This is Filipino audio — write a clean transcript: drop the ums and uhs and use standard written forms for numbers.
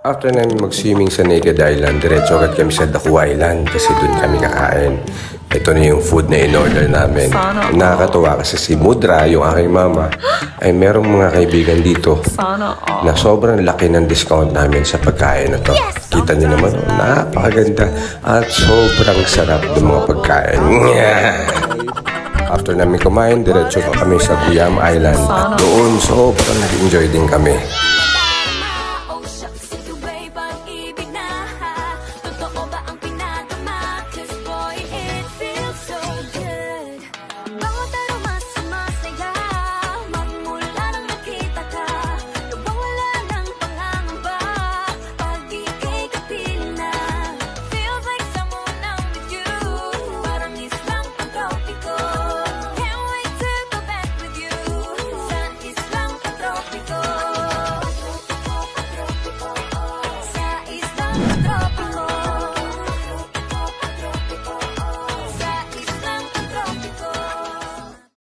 After namin mag-swimming sa Naked Island, diretso agad kami sa Daku Island kasi doon kami kakain. Ito na yung food na in-order namin. Nakakatuwa kasi si Mudra, yung aking mama, ay merong mga kaibigan dito na sobrang laki ng discount namin sa pagkain na to. Kita niyo naman, napakaganda at sobrang sarap ng mga pagkain. After namin kumain, diretso pa kami sa Buyam Island at doon sobrang nag-enjoy din kami.